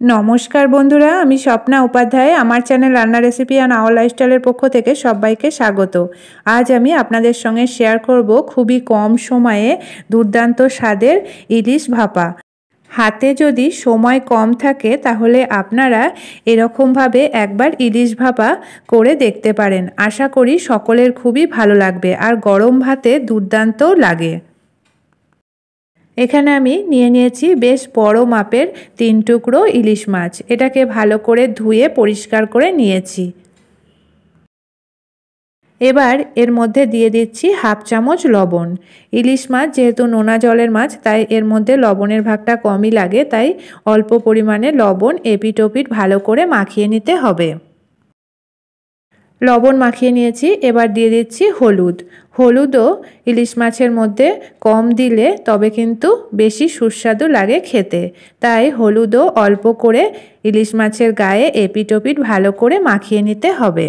नमस्कार बंधुरा आमी स्वप्ना उपाध्याय आमार चैनल रान्ना रेसिपि एंड आवर लाइफस्टाइलेर पक्ष थेके सबाइके स्वागत। आज आमी आपनादेर संगे शेयर करब खूबई कम समये दुर्दान्त स्वादेर इलिश भापा। हाथे यदि समय कम थाके ताहले आपनारा एरकम भावे एकबार इलिश भापा करे देखते पारेन। आशा करी सकलेर खूबई भालो लागबे और गरम भाते दुर्दान्त लागे। एखाने आमी निये नियेछि बेश बड़ो मापेर 3 टुकरो इलिश माछ। एटाके भालो करे धुए परिष्कार करे नियेछि। एबार एर मध्य दिए दिচ্ছি हाफ चामच लवण। इलिश माछ जेहेतु नोना जलेर माछ ताई एर मध्य लवणेर भागटा कमई लागे, ताई अल्प परिमाणे लवण एपिट ओपिट भालो करे माखिए निते हबे। लवण माखिए निয়েছি। এবার দিয়ে দিচ্ছি হলুদ। হলুদও ইলিশ মাছের মধ্যে কম দিলে তবে কিন্তু বেশি সুস্বাদু লাগে খেতে, তাই হলুদও অল্প করে ইলিশ মাছের গায়ে এপিট ওপিট ভালো করে মাখিয়ে নিতে হবে।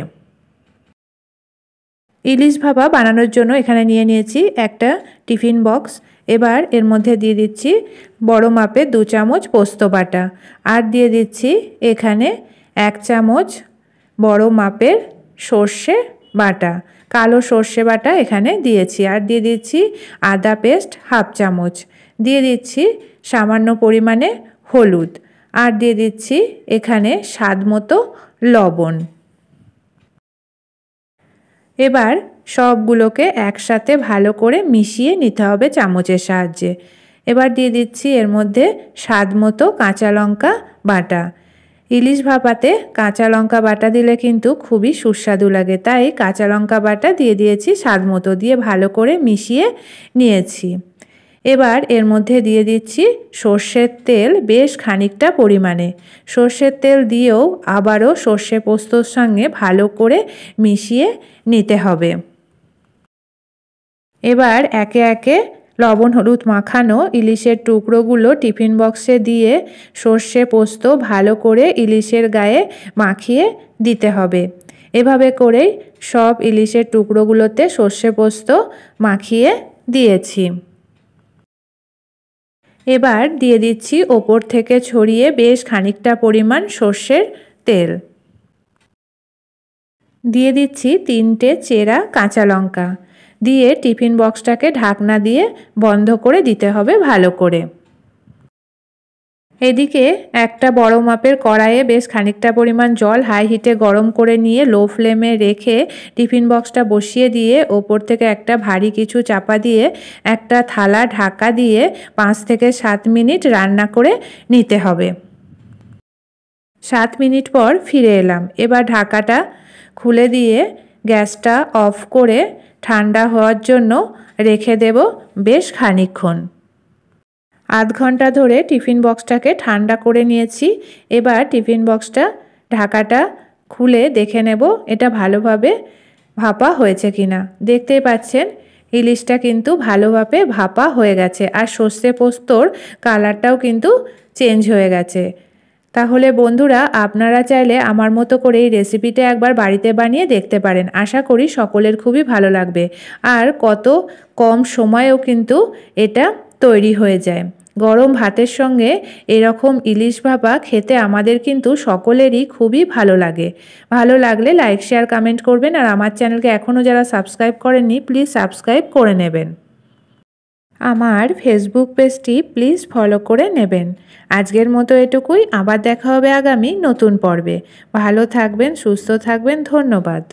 ইলিশ ভাপা বানানোর জন্য এখানে নিয়ে নিয়েছি একটা টিফিন বক্স। এবার এর মধ্যে দিয়ে দিচ্ছি বড় মাপের 2 চামচ পোস্ত বাটা, আর দিয়ে দিচ্ছি এখানে 1 চামচ বড় মাপের সর্ষে বাটা, কালো সর্ষে বাটা এখানে দিয়েছি, আর দিয়ে দিচ্ছি আদা পেস্ট হাফ চামচ, দিয়ে দিচ্ছি সামান্য পরিমাণে হলুদ, আর দিয়ে দিচ্ছি এখানে স্বাদমতো লবণ। এবার সবগুলোকে একসাথে ভালো করে মিশিয়ে নিতে হবে চামচের সাহায্যে। এবার দিয়ে দিচ্ছি এর মধ্যে স্বাদমতো কাঁচা লঙ্কা বাটা। ইলিশ ভাপাতে কাঁচা লঙ্কা বাটা দিলে কিন্তু খুবই সুস্বাদু লাগে, তাই কাঁচা লঙ্কা বাটা দিয়ে দিয়েছি স্বাদমতো, দিয়ে ভালো করে মিশিয়ে নিয়েছি। এবার এর মধ্যে দিয়ে দিচ্ছি সর্ষের তেল বেশ খানিকটা পরিমাণে। সর্ষের তেল দিয়েও আবারও সর্ষে পোস্তর সঙ্গে ভালো করে মিশিয়ে নিতে হবে। এবার একে একে লবণ হলুদ মাখানো ইলিশের টুকরোগুলো টিফিন বক্সে দিয়ে সর্ষে পোস্ত ভালো করে ইলিশের গায়ে মাখিয়ে দিতে হবে। এভাবে করেই সব ইলিশের টুকরোগুলোতে সর্ষে পোস্ত মাখিয়ে দিয়েছি। এবার দিয়ে দিচ্ছি ওপর থেকে ছড়িয়ে বেশ খানিকটা পরিমাণ সর্ষের তেল। দিয়ে দিচ্ছি 3টে চেরা কাঁচা লঙ্কা, দিয়ে টিফিন বক্সটাকে ঢাকনা দিয়ে বন্ধ করে দিতে হবে ভালো করে। এদিকে একটা বড় মাপের কড়াইয়ে বেশ খানিকটা পরিমাণ জল হাই হিটে গরম করে নিয়ে লো ফ্লেমে রেখে টিফিন বক্সটা বসিয়ে দিয়ে ওপর থেকে একটা ভারী কিছু চাপা দিয়ে একটা থালা ঢাকা দিয়ে 5 থেকে 7 মিনিট রান্না করে নিতে হবে। 7 মিনিট পর ফিরে এলাম। এবার ঢাকাটা খুলে দিয়ে গ্যাসটা অফ করে ঠান্ডা হওয়ার জন্য রেখে দেব বেশ খানিকক্ষণ। আধ ঘন্টা ধরে টিফিন বক্সটাকে ঠান্ডা করে নিয়েছি। এবার টিফিন বক্সটা ঢাকাটা খুলে দেখে নেব এটা ভালোভাবে ভাপা হয়েছে কিনা। দেখতেই পাচ্ছেন ইলিশটা কিন্তু ভালোভাবে ভাপা হয়ে গেছে, আর সর্ষে পোস্তর কালারটাও কিন্তু চেঞ্জ হয়ে গেছে। তাহলে বন্ধুরা আপনারা চাইলে আমার মতো করে এই রেসিপিটা একবার বাড়িতে বানিয়ে দেখতে পারেন। আশা করি সকলের খুবই ভালো লাগবে, আর কত কম সময়েও কিন্তু এটা তৈরি হয়ে যায়। গরম ভাতের সঙ্গে এরকম ইলিশ ভাপা খেতে আমাদের কিন্তু সকলেরই খুবই ভালো লাগে। ভালো লাগলে লাইক শেয়ার কমেন্ট করবেন, আর আমার চ্যানেলকে এখনও যারা সাবস্ক্রাইব করেননি প্লিজ সাবস্ক্রাইব করে নেবেন। আমার ফেসবুক পেজটি প্লিজ ফলো করে নেবেন। আজকের মতো এটুকুই, আবার দেখা হবে আগামী নতুন পর্বে। ভালো থাকবেন, সুস্থ থাকবেন, ধন্যবাদ।